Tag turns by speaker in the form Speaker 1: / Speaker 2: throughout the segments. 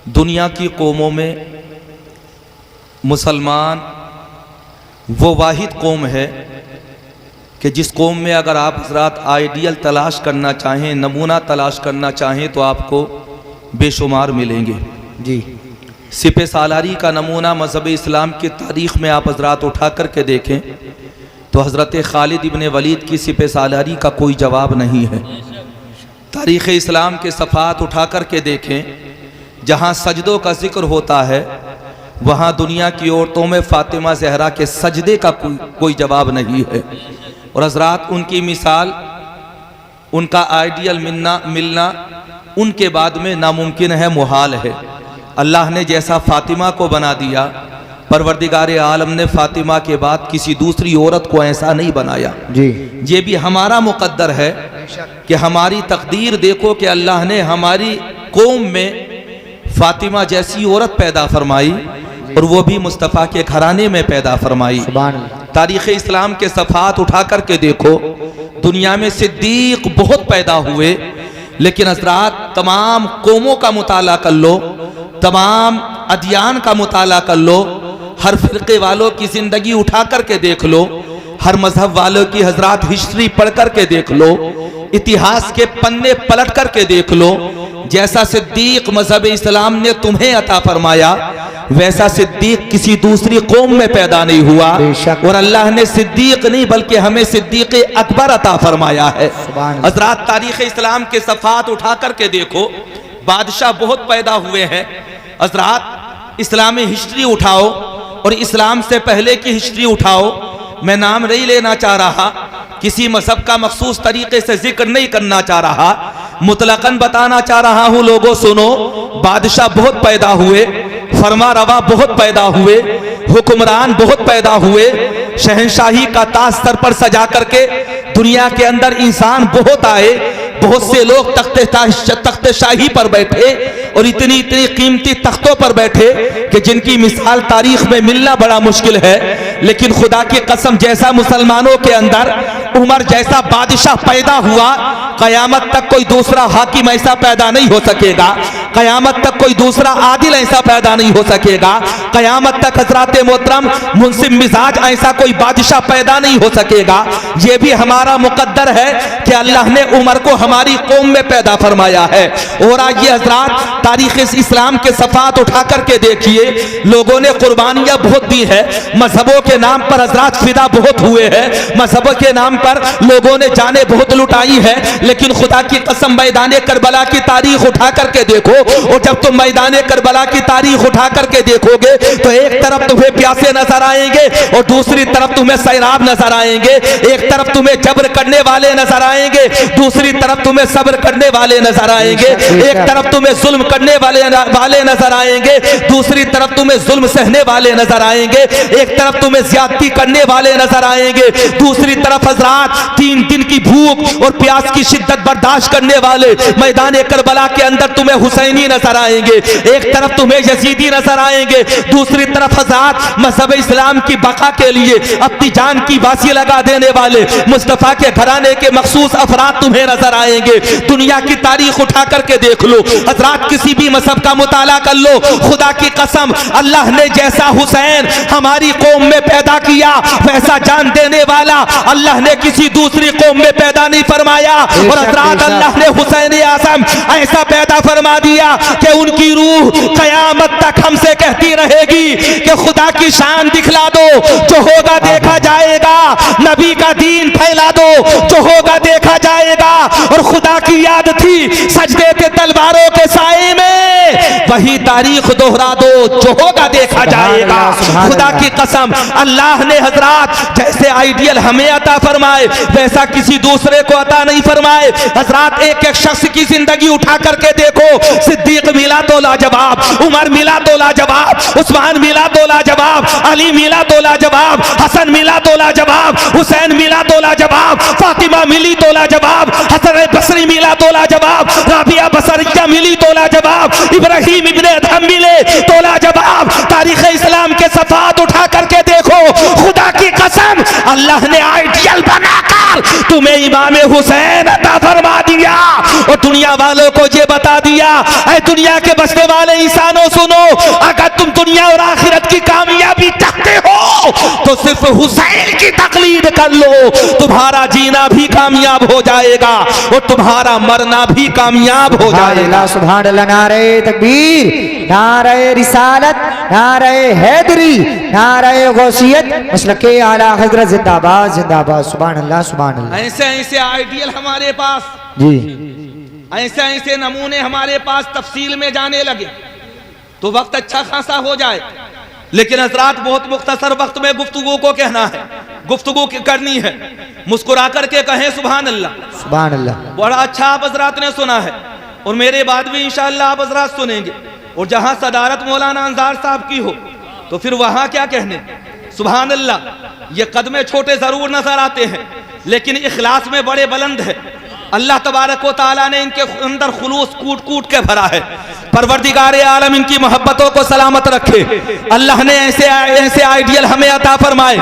Speaker 1: दुनिया की कौमों में मुसलमान वो वाहिद कौम है कि जिस कौम में अगर आप हज़रात आइडियल तलाश करना चाहें, नमूना तलाश करना चाहें तो आपको बेशुमार मिलेंगे।
Speaker 2: जी,
Speaker 1: सिपह सालारी का नमूना मज़हब इस्लाम की तारीख़ में आप हज़रात उठा कर के देखें तो हज़रत खालिद इब्न वलीद की सिपह सालारी का कोई जवाब नहीं है। तारीख़ इस्लाम के सफ़ात उठा कर के देखें, जहाँ सजदों का जिक्र होता है वहाँ दुनिया की औरतों में फ़ातिमा ज़हरा के सजदे का कोई जवाब नहीं है। और हज़रात उनकी मिसाल, उनका आइडियल मिलना उनके बाद में नामुमकिन है, मुहाल है। अल्लाह ने जैसा फ़ातिमा को बना दिया, परवरदिगार आलम ने फ़ातिमा के बाद किसी दूसरी औरत को ऐसा नहीं बनाया।
Speaker 2: जी,
Speaker 1: ये भी हमारा मुक़द्दर है कि हमारी तकदीर देखो कि अल्लाह ने हमारी कौम में फ़ातिमा जैसी औरत पैदा फरमाई और वो भी मुस्तफ़ा के घराने में पैदा फरमाई। तारीख़ इस्लाम के सफ़ात उठा कर के देखो, दुनिया में सिद्दीक़ बहुत पैदा हुए, लेकिन हज़रात तमाम कौमों का मुताला कर लो, तमाम अदियान का मुताला कर लो, हर फ़िरक़े वालों की ज़िंदगी उठा कर के देख लो, हर मज़हब वालों की हज़रात हिस्ट्री पढ़ कर के देख लो, इतिहास के पन्ने पलट कर के देख लो। जैसा सिद्दीक़ मज़हब इस्लाम ने तुम्हें अता फरमाया, वैसा सिद्दीक़ किसी दूसरी कौम में पैदा नहीं हुआ। और अल्लाह ने सिद्दीक़ नहीं बल्कि हमें सिद्दीक़ अकबर अता फरमाया है। हज़रात तारीख़ इस्लाम के सफ़ात उठा कर के देखो, बादशाह बहुत पैदा हुए हैं। हज़रात इस्लामी हिस्ट्री उठाओ और इस्लाम से पहले की हिस्ट्री उठाओ। मैं नाम नहीं लेना चाह रहा, किसी मज़हब का मखसूस तरीके से जिक्र नहीं करना चाह रहा, मुतलकन बताना चाह रहा हूँ। लोगों सुनो, बादशाह बहुत पैदा हुए, फरमा रवा बहुत पैदा हुए, हुक्मरान बहुत पैदा हुए, शहनशाही का ताज सर पर सजा करके दुनिया के अंदर इंसान बहुत आए, बहुत से लोग तख्ते शाही पर बैठे और इतनी इतनी कीमती तख्तों पर बैठे कि जिनकी मिसाल तारीख में मिलना बड़ा मुश्किल है। लेकिन खुदा की कसम, जैसा मुसलमानों के अंदर उमर जैसा बादशाह पैदा हुआ, कयामत तक कोई दूसरा हाकिम ऐसा पैदा नहीं हो सकेगा, कयामत तक कोई दूसरा आदिल ऐसा पैदा नहीं हो सकेगा, कयामत तक हज़रात मोहतरम मुंसिफ मिजाज ऐसा कोई बादशाह पैदा नहीं हो सकेगा। ये भी हमारा मुकद्दर है कि अल्लाह ने उमर को हमारी कौम में पैदा फरमाया है। और आज ये हज़रात तारीख़ इस्लाम के सफ़ात उठा करके देखिए, लोगों ने कुर्बानियाँ बहुत दी है, मजहबों के नाम पर हज़रात फिदा बहुत हुए हैं, मजहबों के नाम पर लोगों ने जाने बहुत लुटाई है। लेकिन खुदा की कसम, मैदान करबला की तारीख उठा करके देखो, और जब तुम मैदान करबला की तारीख उठा करके देखोगे तो एक तरफ तुम्हें प्यासे नजर आएंगे और दूसरी तरफ तुम्हें सैराब नजर आएंगे। एक तरफ तुम्हें जबर करने वाले नजर आएंगे, दूसरी तरफ तुम्हें सब्र करने वाले नजर आएंगे। एक तरफ तुम्हें जुल्म करने वाले नजर आएंगे, दूसरी तरफ तुम्हें जुल्म सहने वाले नजर आएंगे। एक तरफ तुम्हें ज्यादती करने वाले नजर आएंगे, दूसरी तरफ हज़रात 3 दिन की भूख और प्यास की शिद्दत बर्दाश्त करने वाले मैदान करबला के अंदर तुम्हें हुसैनी नजर आएंगे। एक तरफ तुम्हें यजीदी नजर आएंगे, दूसरी तरफ हज़रात मज़हब इस्लाम की बका के लिए अपनी जान की बासी लगा देने वाले मुस्तफ़ा के घराने के मखसूस अफराद तुम्हें नजर आएंगे। दुनिया की तारीख उठा करके देख लो, हज़रात किसी भी मज़हब का मुताला कर लो, खुदा की कसम अल्लाह ने जैसा हुसैन हमारी कौम में पैदा किया, वैसा जान देने वाला अल्लाह ने किसी दूसरी कौम में पैदा नहीं फरमाया। और हज़रात अल्लाह ने हुसैन आज़म ऐसा पैदा फरमा दिया कि उनकी रूह कयामत तक हमसे कहती रहेगी कि खुदा की शान दिखला दो, जो होगा देखा जाएगा, नबी का दीन फैला दो, जो होगा देखा जाएगा। और खुदा की याद थी सजदे थे तलवारों के साए में, वही तारीख दोहरा दो, जो होगा देखा जाएगा। खुदा की कसम अल्लाह ने हज़रात जैसे आइडियल हमें अता फरमाए, वैसा किसी दूसरे को अता नहीं फरमाए। हज़रात एक एक शख्स की जिंदगी उठा करके देखो, सिद्दीक मिला तो लाजवाब, उमर मिला तो लाजवाब, उस्मान मिला तो लाजवाब, अली मिला तो लाजवाब, हसन मिला तो लाजवाब, हुसैन मिला तो लाजवाब, फातिमा मिली तो लाजवाब, हसन बसरी मिला तो लाजवाब, राबिया बसरिया मिली तो लाजवाब, इब्राहिम इब्ने अदहम मिले तो लाजवाब। तारीख़ इस्लाम के सफ़ात उठा करके देखो, खुदा की कसम अल्लाह ने आइडियल बनाकर तुम्हें इमाम हुसैन अता फरमा दिया और दुनिया वालों को ये बता दिया, ऐ दुनिया के बसने वाले इंसानों सुनो, अगर तुम दुनिया और आखिरत की कामयाबी चाहते हो तो सिर्फ हुसैन की तकलीद कर लो, तुम्हारा जीना भी कामयाब हो जाएगा और तुम्हारा मरना भी कामयाब हो जाएगा।
Speaker 2: सुभान अल्लाह, नारे तकबीर, नारे रिसालत, नारे हैदरी, नारे गौसियत, मसलके आला हजरत जिंदाबाद जिंदाबाद। सुभान अल्लाह सुभान अल्लाह।
Speaker 1: ऐसे ऐसे आइडियल हमारे पास
Speaker 2: जी,
Speaker 1: ऐसे ऐसे नमूने हमारे पास तफसील में जाने लगे तो वक्त अच्छा खासा हो जाए, लेकिन हजरात बहुत मुख्तसर वक्त में गुफ्तगू को कहना है, गुफ्तगू करनी है, मुस्कुरा करके कहें सुभान अल्लाह
Speaker 2: सुभान अल्लाह।
Speaker 1: बड़ा अच्छा आप हजरात ने सुना है और मेरे बाद भी इंशाअल्लाह आप हजरात सुनेंगे, और जहां सदारत मौलाना अंजार साहब की हो तो फिर वहां क्या कहने। सुभान अल्लाह। ये कदमे छोटे जरूर नजर आते हैं लेकिन इखलास में बड़े बुलंद है। अल्लाह तबारक व तआला ने इनके अंदर खुलूस कूट कूट के भरा है। परवरदिगार आलम इनकी मोहब्बतों को सलामत रखे। अल्लाह ने ऐसे ऐसे आइडियल हमें अता फरमाए,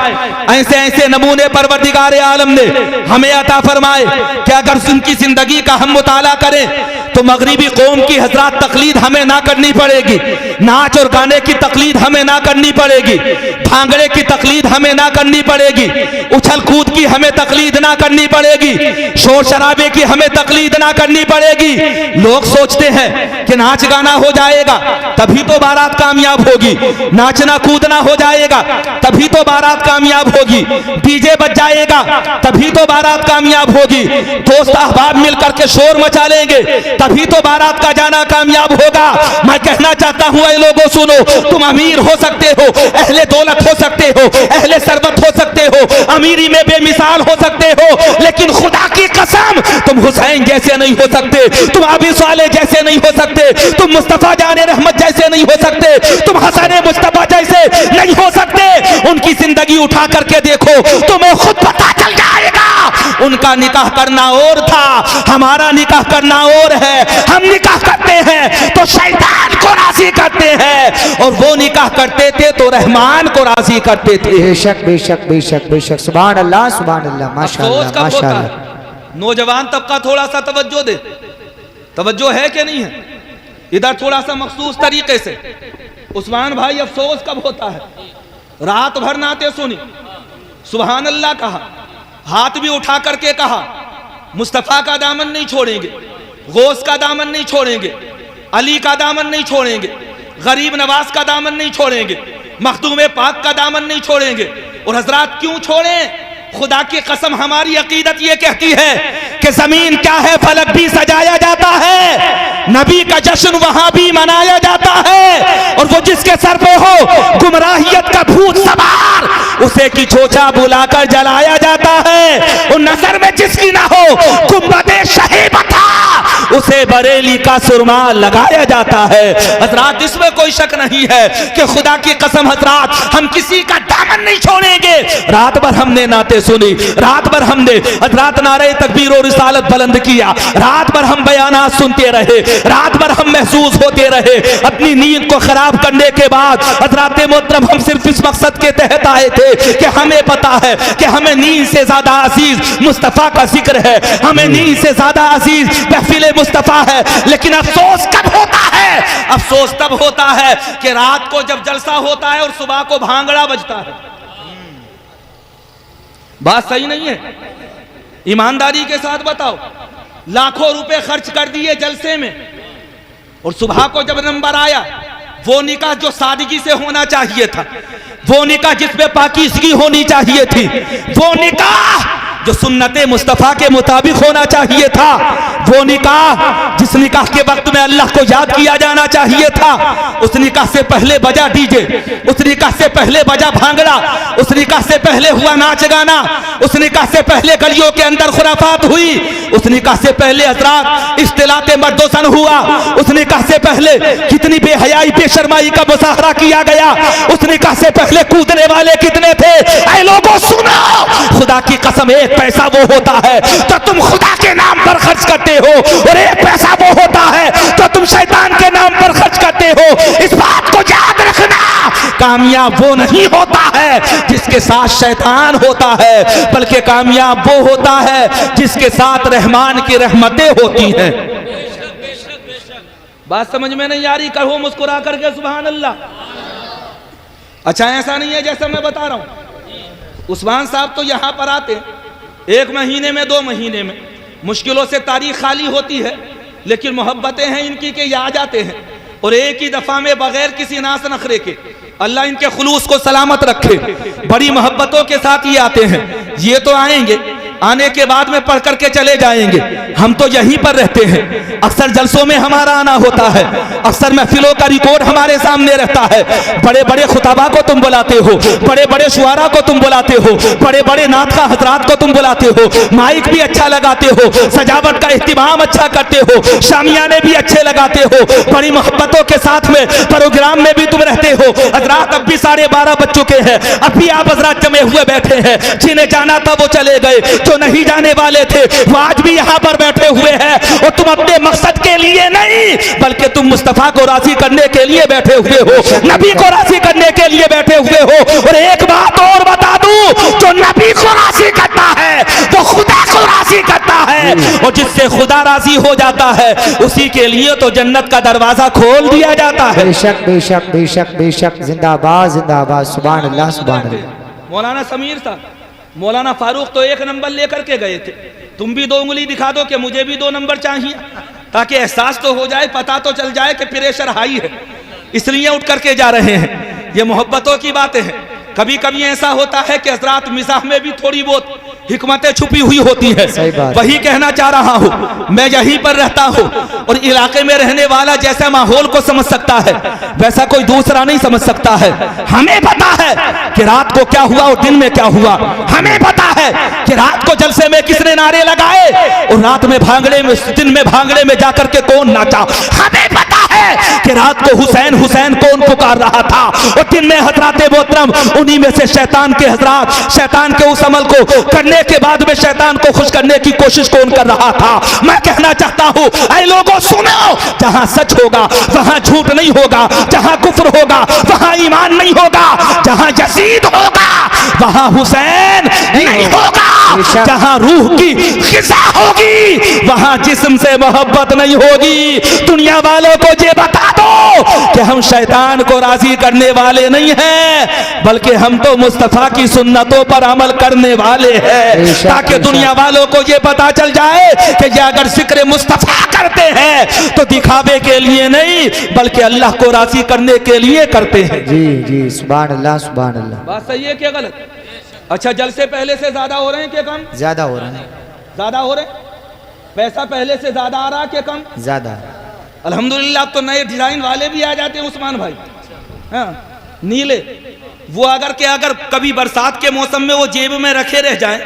Speaker 1: ऐसे ऐसे नमूने परवरदिगार आलम ने हमें अता फरमाए कि अगर उनकी जिंदगी का हम मुताला करें तो मगरिबी कौम की हजरात तकलीद हमें ना करनी पड़ेगी, नाच और गाने की तकलीद हमें ना करनी पड़ेगी, भांगड़े की तकलीद हमें ना करनी पड़ेगी, उछल कूद की हमें तकलीद ना करनी पड़ेगी, शोर शराबे की हमें तकलीद ना करनी पड़ेगी। लोग सोचते हैं कि नाच गाना हो जाएगा तभी तो बारात कामयाब होगी, नाचना कूदना हो जाएगा तभी तो बारात कामयाब होगी, डीजे बज जाएगा तभी तो बारात कामयाब होगी, दोस्त अहबाब मिलकर के शोर मचा लेंगे तभी तो बारात का जाना कामयाब होगा। मैं कहना चाहता हूं ऐ लोगों सुनो, तुम अमीर हो सकते हो, अहले दौलत हो सकते हो, अहले सरबत हो सकते हो, अमीरी में बेमिसाल हो सकते हो, लेकिन खुदा की कसम तुम हुसैन जैसे नहीं हो सकते, तुम अबी साले जैसे नहीं हो सकते, तुम मुस्तफा जाने रहमत जैसे नहीं हो सकते, तुम हसन मुस्तफा जैसे नहीं हो सकते। उनकी जिंदगी उठा करके देखो तुम्हें खुद पता चल जाएगा। उनका निकाह करना और था, हमारा निकाह करना और है। हम निकाह करते हैं तो शैतान को राजी करते हैं और वो निकाह करते थे तो रहमान को राजी करते थे।
Speaker 2: बेशक बेशक बेशक बेशक। सुभान अल्लाह सुभान अल्लाह। माशाअल्लाह माशाअल्लाह।
Speaker 1: नौजवान तबका थोड़ा सा तवज्जो दे, तवज्जो है कि नहीं है इधर थोड़ा सा मखसूस तरीके से। उस्मान भाई अफसोस कब होता है, रात भर नाते सुनी, सुभान अल्लाह कहा, हाथ भी उठा करके कहा मुस्तफा का दामन नहीं छोड़ेंगे, गौस का दामन नहीं छोड़ेंगे, अली का दामन नहीं छोड़ेंगे, गरीब नवाज का दामन नहीं छोड़ेंगे, मखदूम पाक का दामन नहीं छोड़ेंगे। और हजरात क्यों छोड़ें? खुदा की कसम हमारी अकीदत ये कहती है कि जमीन क्या है फलक भी सजाया जाता है, नबी का जश्न वहां भी मनाया जाता है, और वो जिसके सर पे हो गुमराहियत का भूत सवार उसे की चोचा बुलाकर जलाया जाता है, और नजर में जिसकी ना हो गुंबदे शहीबता उसे बरेली का सुरमा लगाया जाता है। हजरात इसमें कोई शक नहीं है कि खुदा की कसम हजरात हम किसी का दामन नहीं छोड़ेंगे। रात भर हमने नाते सुनी, रात भर हमने हजरात नारे तकबीर और रिसालत बुलंद किया, रात भर हम बयानात सुनते रहे, रात भर हम महसूस होते रहे। अपनी नींद को खराब करने के बाद हजरात मोहतरम हम सिर्फ इस मकसद के तहत आए थे कि हमें पता है कि हमें नींद से ज्यादा अजीज मुस्तफा का जिक्र है, हमें नींद से ज्यादा अजीज महफिल मुस्तफा है। लेकिन अफसोस कब होता है? अफसोस तब होता है कि रात को जब जलसा होता है और सुबह को भांगड़ा बजता है। बात सही नहीं है? ईमानदारी के साथ बताओ, लाखों रुपए खर्च कर दिए जलसे में और सुबह को जब नंबर आया, वो निकाह जो सादगी से होना चाहिए था, वो निकाह जिसमें पाकीज़गी होनी चाहिए थी, वो निकाह जो सुन्नते मुस्तफ़ा के मुताबिक होना चाहिए था, वो निकाह जिस निकाह के वक्त में अल्लाह को याद किया जाना चाहिए था, उस निकाह से पहले बजा डीजे, उस निकाह से पहले बजा भांगड़ा, उस निकाह से पहले हुआ नाच गाना, उस निकाह से पहले गलियों के अंदर खुराफात हुई, उस निकाह से पहले हजरात इख्तिलाते मर्दोसन हुआ, उस निकाह से पहले कितनी बेहयाई बेशर्माई का मुजाहरा किया गया, उस निकाह से पहले कूदने वाले कितने थे। ऐ लोगों सुनो, खुदा की कसम एक पैसा वो होता है तो तुम खुदा के नाम पर खर्च करते हो, और एक पैसा वो होता है तो तुम शैतान के नाम पर खर्च करते हो। इस बात को याद रखना कामयाब वो नहीं होता है जिसके साथ शैतान होता है, बल्कि कामयाब वो होता है जिसके साथ रहमान की रहमतें होती हैं। बात समझ में नहीं आ रही? कहो मुस्कुरा करके सुभान अल्लाह। अच्छा, ऐसा नहीं है जैसा मैं बता रहा हूं। उस्मान साहब तो यहां पर आते 1 महीने में 2 महीने में, मुश्किलों से तारीख खाली होती है, लेकिन मोहब्बतें हैं इनकी के ये आ जाते हैं और एक ही दफा में बगैर किसी नास नखरे के, अल्लाह इनके खुलूस को सलामत रखे, बड़ी मोहब्बतों के साथ ये आते हैं। ये तो आएंगे, आने के बाद में पढ़ करके चले जाएंगे। हम तो यहीं पर रहते हैं, अक्सर जलसों में हमारा आना होता है, अक्सर महफिलों का रिकॉर्ड हमारे सामने रहता है। बड़े बड़े खुताबा को तुम बुलाते हो, बड़े बड़े शुआरा को तुम बुलाते हो, बड़े बड़े नातखा हजरात को तुम बुलाते हो, माइक भी अच्छा लगाते हो, सजावट का इस्तेमाल अच्छा करते हो, शामियाने भी अच्छे लगाते हो, बड़ी मोहब्बतों के साथ में प्रोग्राम में भी तुम रहते हो। हजरात अब भी 12:30 बज चुके हैं, अब भी आप हजरात जमे हुए बैठे हैं। जिन्हें जाना था वो चले गए, जो नहीं जाने वाले थे वो आज भी यहाँ पर बैठे हुए हैं। और तुम अपने मकसद के लिए नहीं, बल्कि तुम मुस्तफा को राजी करने के लिए बैठे हुए हो, नबी को राजी करने के लिए बैठे हुए हो। और एक बात और बता दूं, जो नबी को राजी करता है वो खुदा को राजी करता है, और जिससे खुदा राजी हो जाता है उसी के लिए तो जन्नत का दरवाजा खोल दिया जाता है।
Speaker 2: बेशक बेशक बेशक बेशक, जिंदाबाद जिंदाबाद, सुभान अल्लाह सुभान अल्लाह।
Speaker 1: मौलाना समीर साहब, मौलाना फारूक तो 1 नंबर लेकर के गए थे, तुम भी 2 उंगली दिखा दो कि मुझे भी 2 नंबर चाहिए, ताकि एहसास तो हो जाए, पता तो चल जाए कि प्रेशर हाई है, इसलिए उठ करके जा रहे हैं। ये मोहब्बतों की बातें हैं। कभी कभी ऐसा होता है कि हजरात मिजाह में भी थोड़ी बहुत हिकमतें छुपी हुई होती है। वही कहना चाह रहा हूँ, मैं यहीं पर रहता हूँ और इलाके में रहने वाला जैसा माहौल को समझ सकता है वैसा कोई दूसरा नहीं समझ सकता है। हमें पता है कि रात को क्या हुआ और दिन में क्या हुआ, हमें पता है कि रात को जलसे में किसने नारे लगाए और रात में भांगड़े में, दिन में भांगड़े में जाकर के कौन नाचा। हमें पता है कि रात को हुसैन हुसैन कौन पुकार रहा था और दिन में हजरात मोहतरम उन्हीं में से शैतान के हजरात, शैतान के उस अमल को करने के बाद में शैतान को खुश करने की कोशिश कौन कर रहा था। मैं कहना चाहता हूं, ऐ लोगों सुनो, जहां सच होगा वहां झूठ नहीं होगा, जहां कुफ्र होगा वहां ईमान नहीं होगा, जहां यजीद होगा वहां हुसैन नहीं होगा, जहां रूह की ग़िज़ा होगी वहां जिस्म से मोहब्बत नहीं होगी। दुनिया वालों को ये बता दो कि हम शैतान को राजी करने वाले नहीं हैं, बल्कि हम तो मुस्तफा की सुन्नतों पर अमल करने वाले हैं, ताकि दुनिया वालों को ये पता चल जाए कि ये अगर जिक्र मुस्तफा करते हैं तो दिखावे के लिए नहीं बल्कि अल्लाह को राजी करने के लिए करते हैं।
Speaker 2: जी जी, सुभान अल्लाह सुभान अल्लाह।
Speaker 1: बात सही है क्या गलत? अच्छा, जलसे पहले से ज्यादा हो रहे हैं क्या कम?
Speaker 2: ज्यादा हो रहा है।
Speaker 1: ज्यादा हो रहे? पैसा पहले से ज्यादा आ रहा क्या कम?
Speaker 2: ज्यादा।
Speaker 1: अल्हम्दुलिल्लाह। अब तो नए डिजाइन वाले भी आ जाते हैं उस्मान भाई, हाँ, नीले। वो अगर कभी बरसात के मौसम में वो जेब में रखे रह जाए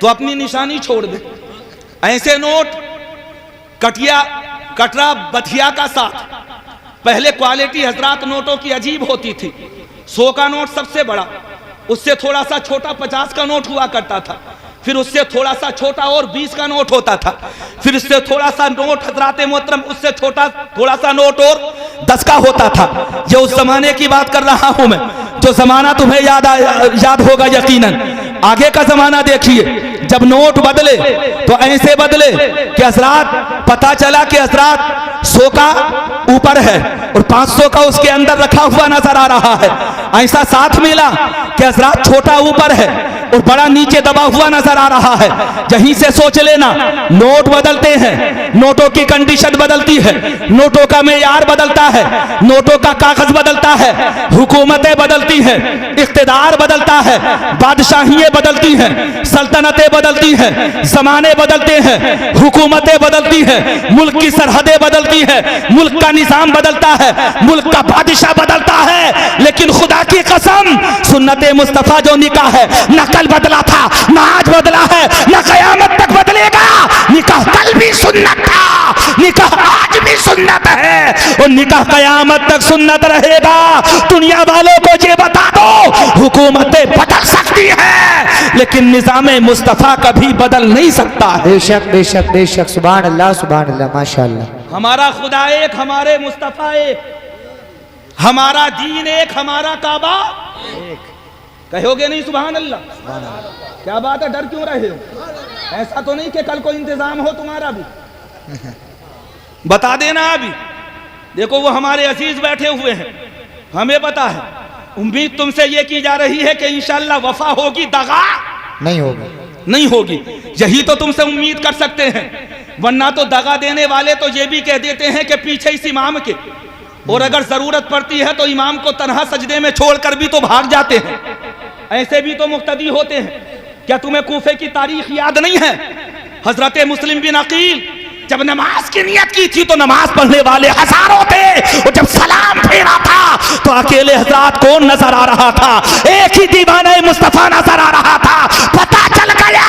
Speaker 1: तो अपनी निशानी छोड़ दे। ऐसे नोट कटरा बथिया का साथ। पहले क्वालिटी हजरात नोटों की अजीब होती थी। 100 का नोट सबसे बड़ा, उससे थोड़ा सा छोटा 50 का नोट हुआ करता था, फिर उससे थोड़ा सा छोटा और 20 का नोट होता था, फिर उससे थोड़ा सा नोट हजरात मोहतरम उससे छोटा थोड़ा सा नोट और 10 का होता था। ये उस जमाने की बात कर रहा हूं मैं, जो जमाना तुम्हें याद होगा यकीनन। आगे का जमाना देखिए, जब नोट बदले तो ऐसे बदले कि हजरात पता चला कि हजरात 100 का ऊपर है और 500 का उसके अंदर रखा हुआ नजर आ रहा है। ऐसा साथ मिला कि हजरात छोटा ऊपर है और बड़ा नीचे दबा हुआ नजर आ रहा है। यहीं से सोच लेना, नोट बदलते हैं, नोटों की कंडीशन बदलती है, नोटों का मेयार बदलता है, नोटों का कागज बदलता है, हुकूमतें बदलती हैं, इख्तिदार बदलता है, बादशाहियां बदलती हैं, सल्तनतें बदलती हैं, जमाने बदलते हैं, हुकूमतें बदलती हैं, मुल्क की सरहदें बदलती हैं, मुल्क का निजाम बदलता है, मुल्क का बादशाह बदलता है। लेकिन खुदा की कसम, सुन्नते मुस्तफा जो निकाह है, न कल बदला था, न आज बदला है, न कयामत तक बदलेगा। निकाह कल भी सुन्नत था, निकाह आज भी सुन्नत है और निकाह कयामत तक सुन्नत रहेगा। दुनिया वालों को ये बता दो, हुकूमतें बदल सकती है लेकिन निजामे मुस्तफा कभी बदल नहीं सकता है।
Speaker 2: बेशक बेशक बेशक, सुभान अल्लाह माशाअल्लाह।
Speaker 1: हमारा खुदा एक, हमारे मुस्तफा एक। हमारा दीन एक, हमारा काबा कहोगे नहीं सुभान अल्लाह? क्या बात है, डर क्यों रहे हो? ऐसा तो नहीं कि कल को इंतजाम हो तुम्हारा भी, बता देना अभी। देखो वो हमारे अजीज बैठे हुए हैं, हमें पता है। उम्मीद तुमसे ये की जा रही है कि इंशाअल्लाह वफा होगी, दगा
Speaker 2: नहीं होगी,
Speaker 1: नहीं होगी। यही तो तुमसे उम्मीद कर सकते हैं, वरना तो दगा देने वाले तो ये भी कह देते हैं कि पीछे इस इमाम के, और अगर जरूरत पड़ती है तो इमाम को तन्हा सजदे में छोड़कर भी तो भाग जाते हैं। ऐसे भी तो मुक्तदी होते हैं। क्या तुम्हें कूफे की तारीख याद नहीं है? हजरत मुस्लिम बिन अकील जब नमाज की नियत की थी तो नमाज पढ़ने वाले हजारों थे, और जब सलाम फेरा था तो अकेले हजरत कौन नजर आ रहा था? एक ही दीवाना मुस्तफा नजर आ रहा था। पता चल गया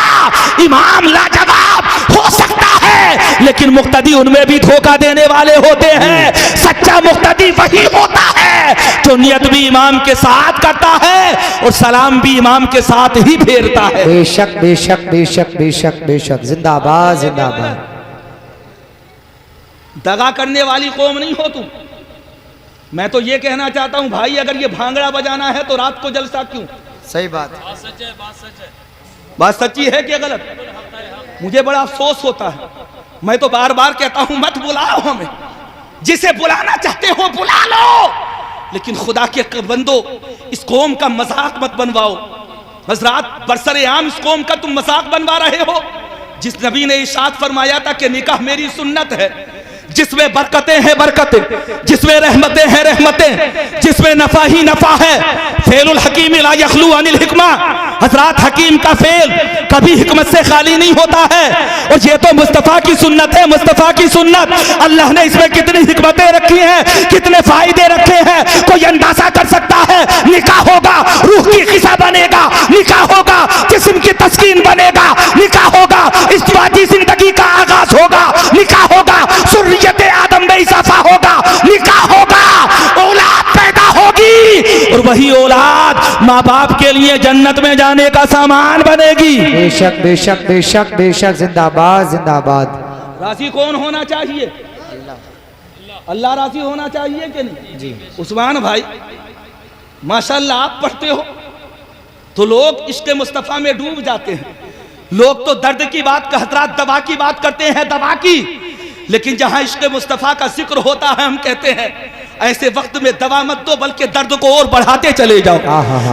Speaker 1: इमाम लाजवाब हो सकता है, लेकिन मुक्तदी उनमें भी धोखा देने वाले होते हैं। सच्चा मुक्तदी वही होता है जो नियत भी इमाम के साथ करता है और सलाम भी इमाम के साथ ही फेरता है।
Speaker 2: बेशक बेशक बेशक बेशक बेशक, जिंदाबाद जिंदाबाद।
Speaker 1: दगा करने वाली कौम नहीं हो तुम। मैं तो ये कहना चाहता हूं भाई, अगर ये भांगड़ा बजाना है तो रात को जलसा क्यों?
Speaker 2: सही बात,
Speaker 1: बात सच्ची है कि गलत? मुझे बड़ा अफसोस होता है। मैं तो बार बार कहता हूं मत बुलाओ हमें, जिसे बुलाना चाहते हो बुला लो, लेकिन खुदा के बंदो इस कौम का मजाक मत बनवाओ। हजरात बरसरे आम इस कौम का तुम मजाक बनवा रहे हो। जिस नबी ने इरशाद फरमाया था कि निकाह मेरी सुन्नत है, जिसमें बरकतें हैं बरकतें, जिसमें रहमतें हैं रहमतें, जिसमें नफा ही नफा है। फेलुल हकीम ला यखलू अनिल हिकमा। हजरात हकीम का फेल कभी हिकमत से खाली नहीं होता है, और ये तो मुस्तफ़ा की सुन्नत है। मुस्तफ़ा की सुन्नत, अल्लाह ने इसमें कितनी हिकमतें रखी हैं, कितने फायदे रखे हैं, कोई अंदाजा कर सकता है? निकाह होगा रूह की ग़िज़ा बनेगा, निकाह होगा जिस्म की तस्कीन बनेगा, निकाह होगा इस्तिवादी जिंदगी का आगाज होगा, निकाह होगा सुर्रियत आदम में इजाफा होगा, निकाह होगा औलाद पैदा होगी, और वही औलाद माँ बाप के लिए जन्नत में जाने का सामान बनेगी।
Speaker 2: बेशक बेशक बेशक बेशक, जिंदाबाद जिंदाबाद।
Speaker 1: राजी कौन होना चाहिए? अल्लाह राजी होना चाहिए कि नहीं जी? उस्मान भाई माशाल्लाह आप पढ़ते हो तो लोग इश्क़ मुस्तफ़ा में डूब जाते हैं। लोग तो दर्द की बात, हजरात दवा की बात करते हैं, दवा की, लेकिन जहां इश्क़ मुस्तफ़ा का जिक्र होता है हम कहते हैं ऐसे वक्त में दवा मत दो, बल्कि दर्द को और बढ़ाते चले जाओ।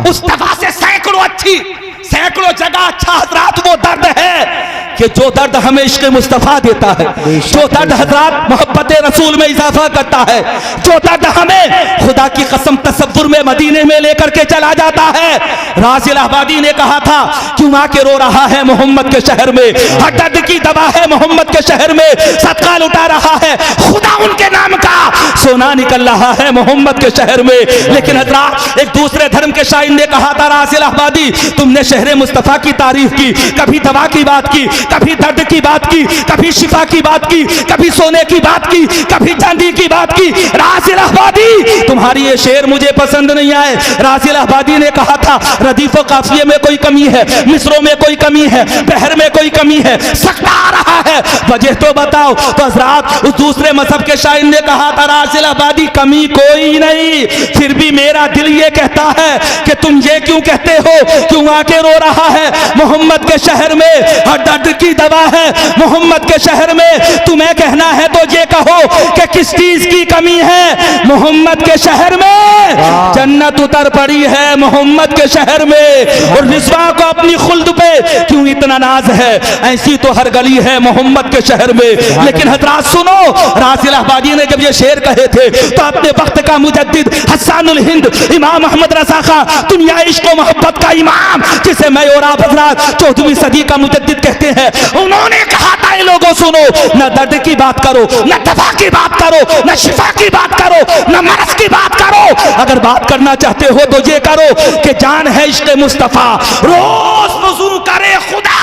Speaker 1: उस दवा से सैकड़ों अच्छी, सैकड़ों जगह अच्छा हजरात वो दर्द है कि जो दर्द हमें इश्क़ मुस्तफ़ा देता है, जो दर्द हजरात मोहब्बत रसूल में इजाफा करता है, जो दर्द हमें खुदा की कसम तसव्वुर में मदीने में लेकर के चला जाता है। राज़ी इलाहाबादी ने कहा था क्यों आके रो रहा है मोहम्मद के शहर में, हर दर्द की दवा है मोहम्मद के शहर में, सदका लुटा रहा है खुदा उनके नाम का, सोना निकल रहा है मोहम्मद के शहर में। लेकिन हजरात एक दूसरे धर्म के शायर ने कहा था, राज़ी इलाहाबादी तुमने शहर मुस्तफ़ा की तारीफ की, कभी दवा की बात की, कभी दर्द की बात की, कभी शिफा की बात की, कभी सोने की बात की, कभी चांदी की बात की। राज़ी इलाहाबादी तुम्हारी ये शेर मुझे पसंद नहीं आए। राज़ी इलाहाबादी ने कहा था रदीफ काफिये में कोई कमी है, मिसरों में कोई कमी है, बहर में कोई कमी है, सकता आ रहा है, वजह तो बताओ। तो हजरात उस दूसरे मजहब के शायर ने कहा था राज़ी इलाहाबादी कमी कोई नहीं, फिर भी मेरा दिल ये कहता है कि तुम ये क्यों कहते हो, क्यों आके रो रहा है मोहम्मद के शहर में, हर दर्द की दवा है मोहम्मद के शहर में। तुम्हें कहना है तो ये कहो कि किस चीज की कमी है मोहम्मद के शहर में? जन्नत उतर पड़ी है मोहम्मद के शहर में, और रिज़वा को अपनी खुल्द पे क्यों इतना नाज है, ऐसी तो हर गली है मोहम्मद के शहर में। लेकिन हजरात सुनो, राज़ी इलाहाबादी ने जब ये शेर कहे थे तो अपने वक्त का मुजद्दिद हस्सानुल हिंद इमाम अहमद रज़ा खां, दुनिया इश्क व मोहब्बत का इमाम, जिसे मैं और आप हजरात 14वीं सदी का मुजद्दिद कहते हैं, उन्होंने कहा था ये लोगों सुनो, न दर्द की बात करो, न दवा की बात करो, न शिफा की बात करो, न मरज की बात करो। अगर बात करना चाहते हो तो ये करो कि जान है इश्क़ मुस्तफ़ा, रोज वज़ू करे खुदा,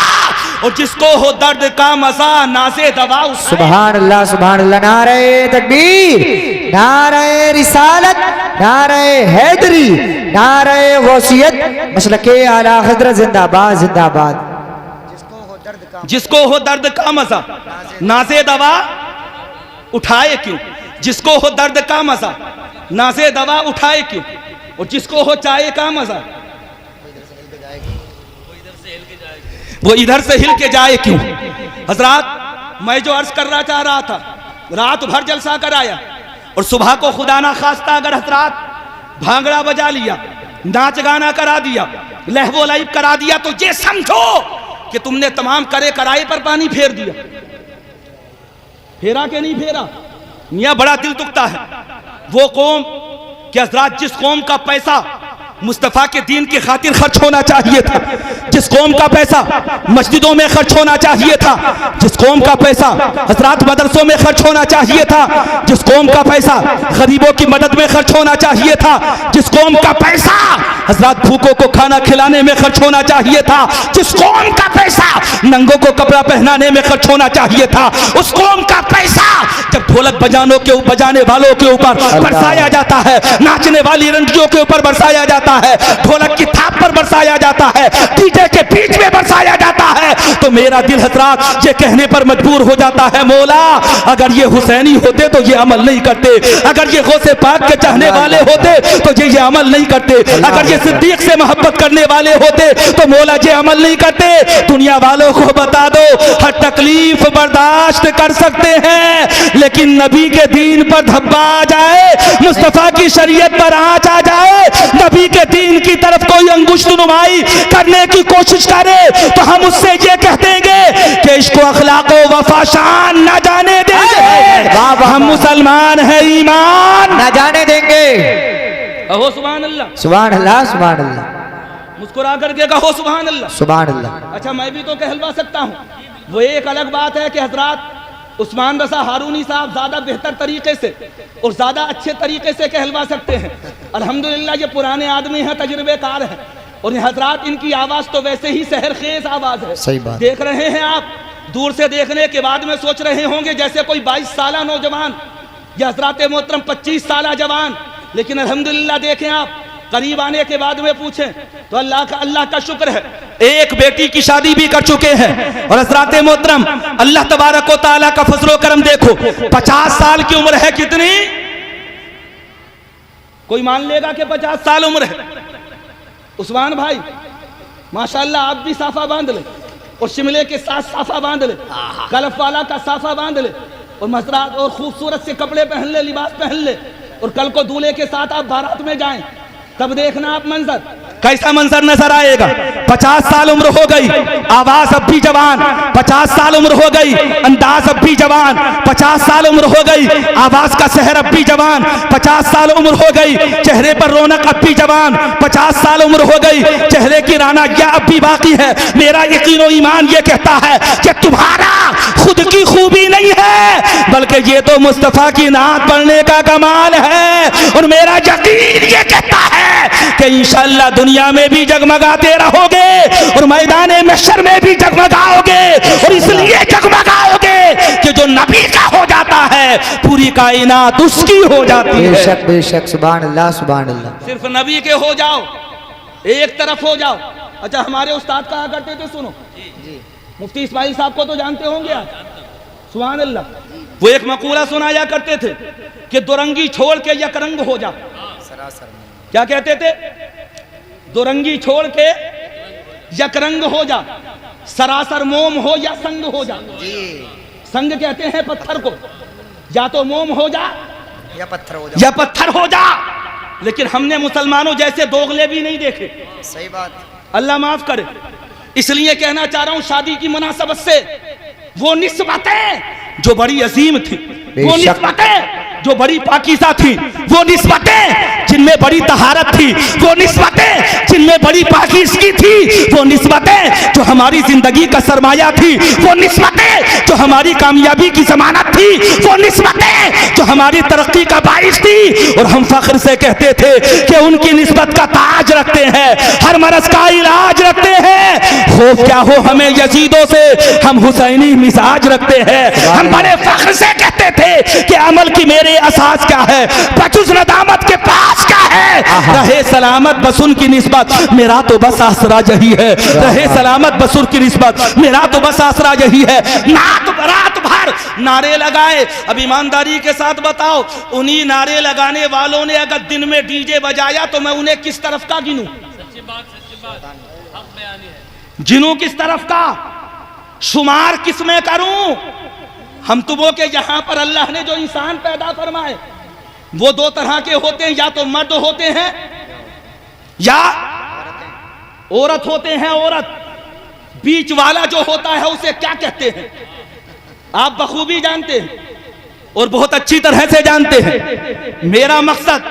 Speaker 1: और जिसको हो दर्द का मजा नाज़े दवा।
Speaker 2: सुभान अल्लाह सुभान अल्लाह। नारे तकबीर, नारे रिसालत, नारे हैदरी, नारे गौसियत, मसलके आला हज़रत जिंदाबाद जिंदाबाद।
Speaker 1: जिसको हो दर्द का मजा नाज़े दवा उठाए क्यों, जिसको हो दर्द का मजा नाज़े दवा उठाए क्यों, और जिसको हो चाय का मजा वो इधर से हिल के जाए क्यों। हजरात, मैं जो अर्ज करना चाह रहा था, रात भर जलसा कराया और सुबह को खुदा ना खास्ता अगर हजरात भांगड़ा बजा लिया, नाच गाना करा दिया, लहवो लाइव करा दिया, तो ये समझो कि तुमने तमाम करे कराए पर पानी फेर दिया। फेरा के नहीं फेरा? मियाँ बड़ा दिल दुखता है। वो कौम कि हजरात जिस कौम का पैसा मुस्तफ़ा के दीन की खातिर खर्च होना चाहिए था, जिस कौम का पैसा मस्जिदों में खर्च होना चाहिए था, जिस कौम का पैसा हजरात मदरसों में खर्च होना चाहिए था, जिस कौम का पैसा गरीबों की मदद में खर्च होना चाहिए था, जिस कौम का पैसा हजरात भूखों को खाना खिलाने में खर्च होना चाहिए था, जिस कौम का पैसा नंगों को कपड़ा पहनाने में खर्च होना चाहिए था, उस कौम का पैसा जब ढोलक बजाने वालों के ऊपर बरसाया जाता है, नाचने वाली रंडियों के ऊपर बरसाया जाता है, ढोलक की थाप पर बरसाया जाता है, डीजे के बीच में बरसाया जाता है, तो मेरा दिल हजरात ये कहने पर मजबूर हो जाता है, मौला अगर ये हुसैनी होते तो ये अमल नहीं करते, अगर ये गौसे पाक के चाहने वाले होते तो ये अमल नहीं करते, अगर ये सिद्दीक से मोहब्बत करने वाले होते तो मौला ये अमल नहीं करते। दुनिया वालों को बता दो, हर तकलीफ बर्दाश्त कर सकते हैं, लेकिन नबी के दीन पर धब्बा आ जाए, मुस्तफा की शरीयत पर आंच आ जाए, नबी के दीन की तरफ कोई अंगुष्ठ नुमाई करने की कोशिश करे तो हम उससे ये कह देंगे कि इसको अखलाको वफा शान न जाने देंगे, हम मुसलमान हैं, ईमान
Speaker 2: न जाने देंगे।
Speaker 1: कहो सुभान अल्लाह,
Speaker 2: सुभान अल्लाह, सुभान अल्लाह,
Speaker 1: मुस्कुरा करके कहो सुभान अल्लाह,
Speaker 2: सुभान अल्लाह।
Speaker 1: अच्छा, मैं भी तो कहलवा सकता हूँ। वो एक अलग बात है कि हजरात उस्मान रसा हारूनी साहब ज्यादा बेहतर तरीके से और ज्यादा अच्छे तरीके से कहलवा सकते हैं। अल्हम्दुलिल्लाह ये पुराने आदमी हैं, तजुर्बेकार हैं, और ये हजरात इनकी आवाज तो वैसे ही सहरखेज आवाज है।
Speaker 2: सही बात।
Speaker 1: देख रहे हैं आप, दूर से देखने के बाद में सोच रहे होंगे जैसे कोई 22 साला नौजवान या हजरात मोहतरम 25 साला जवान, लेकिन अल्हम्दुलिल्लाह देखें आप, करीब आने के बाद में पूछें तो अल्लाह का शुक्र है, एक बेटी की शादी भी कर चुके हैं। और हजरात मोहतरम अल्लाह तबारक व तआला का फजलो करम देखो, 50 साल की उम्र है, कितनी? कोई मान लेगा कि 50 साल उम्र है। उस्मान भाई माशाल्लाह, आप भी साफा बांध ले और शिमले के साथ साफा बांध ले, कलफ वाला का साफा बांध ले, और मसरात और खूबसूरत से कपड़े पहन ले, लिबास पहन ले, और कल को दूल्हे के साथ आप बारात में जाएं, तब देखना आप मंजर, कैसा मंजर नजर आएगा। 50 साल उम्र हो गई, आवाज अब भी जवान, 50 साल उम्र हो गई, अंदाज अब भी जवान, 50 साल उम्र हो गई, आवाज का शहर अब भी जवान, 50 साल उम्र हो गई, चेहरे पर रौनक अब भी जवान, 50 साल उम्र हो गई, चेहरे की रौनक अब भी बाकी है। मेरा यकीन और ईमान ये कहता है कि तुम्हारा खुद की खूबी नहीं है, बल्कि ये तो मुस्तफा की नात पढ़ने का कमाल है। और मेरा यकीन ये कहता है कि इंशाअल्लाह दुनिया में भी जगमगाते रहोगे और मैदान महशर में भी जगमगाओगे, और इसलिए जगमगाओगे कि जो नबी का हो जाता है पूरी कायनात उसकी हो जाती है।
Speaker 2: बेशक बेशक, सुभान अल्लाह, सुभान अल्लाह।
Speaker 1: सिर्फ नबी के हो जाओ, एक तरफ हो जाओ। अच्छा, हमारे उस्ताद कहा करते थे, सुनो, मुफ्ती इस्माइल साहब को तो जानते होंगे आप, सुभान अल्लाह, वो एक मकूला सुनाया करते थे कि दुरंगी छोड़ के यकरंग हो जा। क्या कहते थे? दुरंगी छोड़ के यकरंग हो जा, सरासर मोम हो या संग हो जा। संग कहते हैं पत्थर को, या तो मोम हो जा या पत्थर हो जा, लेकिन हमने मुसलमानों जैसे दोगले भी नहीं देखे।
Speaker 2: सही बात,
Speaker 1: अल्लाह माफ करे। इसलिए कहना चाह रहा हूं, शादी की मुनासबत से वो निस्बतें जो बड़ी अजीम थी, वो निस्बतें जो बड़ी पाकीज़ा थी, वो निस्बतें जिनमें बड़ी तहारत थी, वो निस्बतें जिनमें बड़ी पाकीज़गी थी, वो निस्बतें जो हमारी जिंदगी का सरमाया थी, वो निस्बतें जो हमारी कामयाबी की जमानत थी, वो निस्बतें जो हमारी तरक्की का बाइस थी। और हम फख्र से कहते थे कि उनकी निस्बत का ताज रखते हैं, हर मरज का इलाज रखते हैं। हो क्या हो हमें यजीदों से, हम हुसैनी मिजाज रखते हैं। हम बड़े फख्र से कहते थे कि अमल की मेरे असास क्या है, बजुज़ नदामत के पास क्या है, रहे सलामत बस उनकी निस्बत, मेरा तो बस आसरा यही है। रहे सलामत बस उनकी निस्बत, मेरा तो बस आसरा यही है। रात भर नारे लगाए। अब ईमानदारी के साथ बताओ, उन्हीं नारे लगाने वालों ने अगर दिन में डीजे बजाया तो मैं उन्हें किस तरफ का गिनूं? गिनूं किस तरफ का? शुमार किस में करूं? हम तुमों के यहां पर अल्लाह ने जो इंसान पैदा फरमाए वो दो तरह के होते हैं, या तो मर्द होते हैं या औरत होते हैं। औरत बीच वाला जो होता है उसे क्या कहते हैं आप बखूबी जानते हैं और बहुत अच्छी तरह से जानते हैं। मेरा मकसद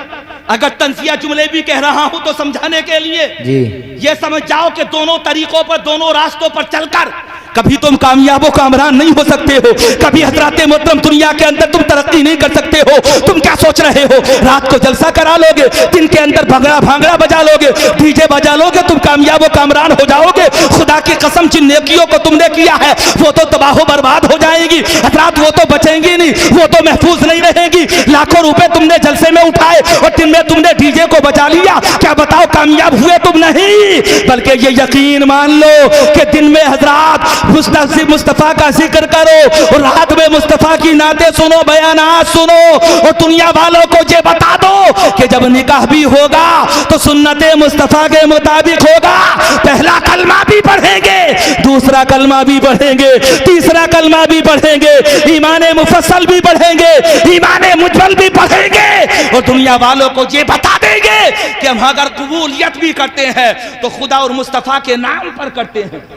Speaker 1: अगर तंजिया जुमले भी कह रहा हूं तो समझाने के लिए
Speaker 2: जी
Speaker 1: ये समझ जाओ कि दोनों तरीकों पर, दोनों रास्तों पर चलकर कभी तुम कामयाब कामरान नहीं हो सकते हो, कभी हजराते मोहतरम दुनिया के अंदर तुम तरक्की नहीं कर सकते हो। तुम क्या सोच रहे हो रात को जलसा करा लोगे, दिन के अंदर भंगड़ा भांगड़ा बजा लोगे, डीजे बजा लोगे, तुम कामयाब कामरान हो जाओगे? खुदा की कसम जिन नेकियों को तुमने किया है वो तो तबाह बर्बाद हो जाएगी हजरात, वो तो बचेंगी नहीं, वो तो महफूज नहीं रहेगी। लाखों रुपए तुमने जलसे में उठाए और दिन में तुमने डीजे को बचा लिया, क्या बताओ कामयाब हुए तुम? नहीं, बल्कि ये यकीन मान लो कि दिन में हजरात मुस्तफा का जिक्र करो और रात में मुस्तफा की नाते सुनो, बयानात सुनो और दुनिया वालों को ये बता दो कि जब निकाह भी होगा तो सुन्नते मुस्तफा के मुताबिक होगा। पहला कलमा भी पढ़ेंगे, दूसरा कलमा भी पढ़ेंगे, तीसरा कलमा भी पढ़ेंगे, ईमाने मुफस्सल भी पढ़ेंगे, ईमाने मुजमल भी पढ़ेंगे और दुनिया वालों को ये बता देंगे कि हम अगर कबूलियत भी करते हैं तो खुदा और मुस्तफा के नाम पर करते हैं।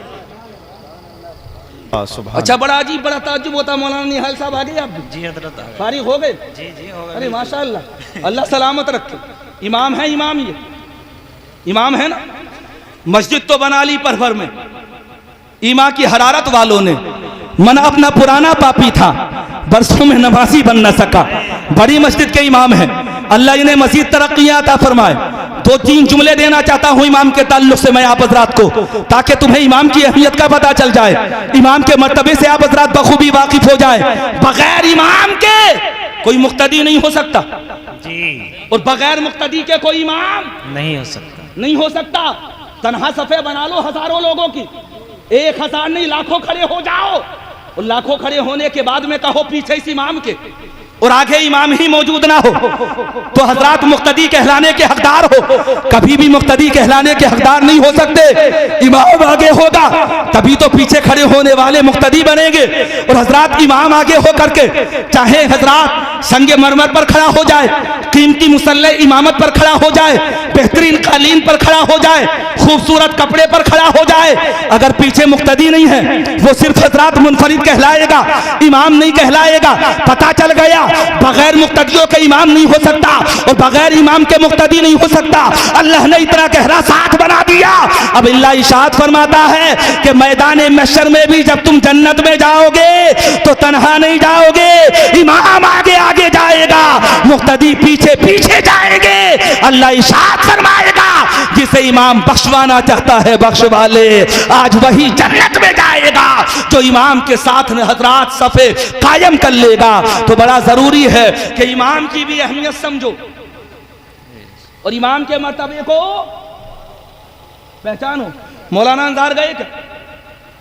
Speaker 1: अच्छा, बड़ा अजीब बड़ा ताज्जुब होता। मौलाना निहाल साहब आ गए आप?
Speaker 3: जी हजरत
Speaker 1: फारिग हो गए?
Speaker 3: जी जी हो गए।
Speaker 1: अरे माशाअल्लाह, अल्लाह सलामत रखे। इमाम है, इमाम ये इमाम है ना। मस्जिद तो बना ली पर भर में, ईमा की हरारत वालों ने मन अपना पुराना पापी था, बरसों में नमाजी बन न सका। बड़ी मस्जिद के इमाम है, अल्लाह इन्हें मजीद तरक्कियां अता फरमाए। दो तीन जुमले देना चाहता हूं इमाम के ताल्लुक से मैं आप हजरात को, ताकि तुम्हें इमाम की अहमियत का पता चल जाए, इमाम के मर्तबे से आप हजरात बखूबी वाकिफ हो जाए। बगैर इमाम के कोई मुक्तदी नहीं हो सकता
Speaker 3: जी,
Speaker 1: और बगैर मुक्तदी के कोई इमाम
Speaker 3: नहीं हो सकता,
Speaker 1: नहीं हो सकता। तन्हा सफे बना लो हजारों लोगों की, 1000 नहीं लाखों खड़े हो जाओ और लाखों खड़े होने के बाद में कहो पीछे इस इमाम के और आगे इमाम ही मौजूद ना हो तो हजरात मुक्तदी कहलाने के हकदार हो, कभी भी मुक्तदी कहलाने के हकदार नहीं हो सकते। इमाम आगे होगा तभी तो पीछे खड़े होने वाले मुक्तदी बनेंगे। और हजरात इमाम आगे हो करके चाहे हजरात संगे मरमर पर खड़ा हो जाए, कीमती मुसल्ले इमामत पर खड़ा हो जाए, बेहतरीन कालीन पर खड़ा हो जाए, खूबसूरत कपड़े पर खड़ा हो जाए, अगर पीछे मुक्तदी नहीं है वो सिर्फ हजरात मुनफरिद कहलाएगा, इमाम नहीं कहलाएगा। पता चल गया बगैर मुक्तदियों के इमाम नहीं हो सकता और बगैर इमाम के मुक्तदी नहीं हो सकता। अल्लाह ने इतना गहरा साथ बना दिया। अब अल्लाह इरशाद फरमाता है कि मैदान महशर में भी जब तुम जन्नत में जाओगे तो तन्हा नहीं जाओगे, इमाम आगे आगे जाएगा, मुक्तदी पीछे पीछे जाएंगे। अल्लाह इरशाद फरमाएगा जिसे इमाम बख्शवाना चाहता है बख्शवा ले, आज वही जन्नत में जाएगा जो इमाम के साथ हजरात सफे कायम कर लेगा। तो बड़ा जरूरी है कि इमाम की भी अहमियत समझो और इमाम के मर्तबे को पहचानो। मौलाना अंसार गए क्या?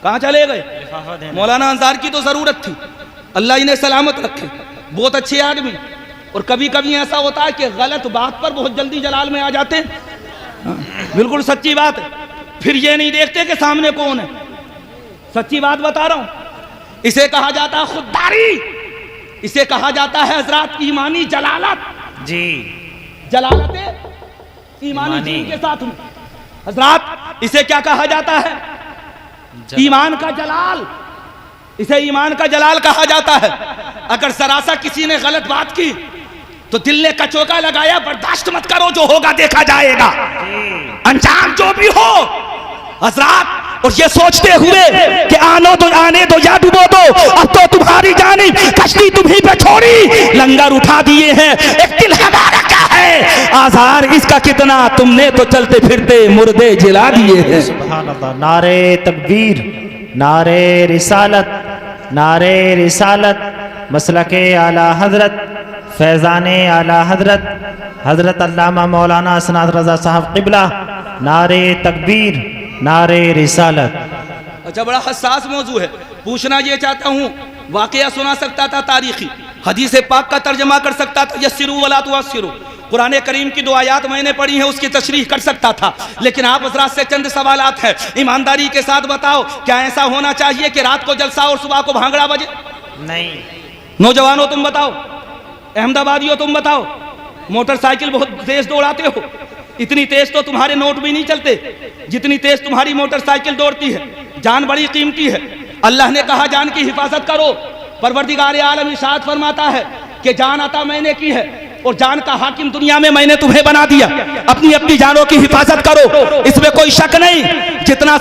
Speaker 1: कहां चले गए? मौलाना अंसार की तो जरूरत थी, अल्लाह इन्हें सलामत रखे, बहुत अच्छे आदमी। और कभी कभी ऐसा होता है कि गलत बात पर बहुत जल्दी जलाल में आ जाते हैं, बिल्कुल सच्ची बात है, फिर ये नहीं देखते कि सामने कौन है। सच्ची बात बता रहा हूं, इसे कहा जाता है खुददारी, इसे कहा जाता है हजरात ईमानी जलालत।
Speaker 3: जी,
Speaker 1: जलालत ईमानी चीज के साथ में हजरात, इसे क्या कहा जाता है? ईमान का जलाल, इसे ईमान का जलाल कहा जाता है। अगर सरासा किसी ने गलत बात की तो दिल ने कचौका लगाया, बर्दाश्त मत करो, जो होगा देखा जाएगा, अंजाम जो भी हो हजरात। और ये सोचते हुए कि आने दो या डुबो दो, अब तो तुम्हारी जानी कश्ती तुम्ही पे छोड़ी, लंगर उठा दिए हैं, एक दिल हमारा क्या है, आज़ार इसका कितना, तुमने तो चलते फिरते मुर्दे जिला दिए हैं।
Speaker 3: सुभान अल्लाह। नारे तकबीर, नारे रिसालत, नारे रिसालत, मसलके आला हजरत फैज़ान आला हजरत हजरत अल्लामा मौलाना सनात रज़ा साहब क़िबला। नारे तकबीर, नारे रिसालत।
Speaker 1: अच्छा, बड़ा हसास मौजू है। पूछना ये चाहता हूँ, वाक़या सुना सकता था तारीखी, हदीस पाक का तर्जमा कर सकता था, यस्सिरू वला तुअस्सिरू, कुरान करीम की 2 आयात मैंने पढ़ी हैं उसकी तशरीह कर सकता था। लेकिन आप हज़रात से चंद सवालात हैं, ईमानदारी के साथ बताओ, क्या ऐसा होना चाहिए कि रात को जलसा और सुबह को भांगड़ा बजे?
Speaker 3: नहीं।
Speaker 1: नौजवानों तुम बताओ, अहमदाबादियों तुम बताओ, मोटरसाइकिल बहुत तेज दौड़ाते हो, इतनी तेज तो तुम्हारे नोट भी नहीं चलते जितनी तेज तुम्हारी मोटरसाइकिल दौड़ती है। जान बड़ी कीमती है, अल्लाह ने कहा जान की हिफाजत करो। परवरदिगार आलम इरशाद फरमाता है कि जान अता मैंने की है और जान का हाकिम दुनिया में मैंने तुम्हें बना दिया। अपनी अपनी जानों की हिफाजत करो, इसमें कोई शक नहीं। जितना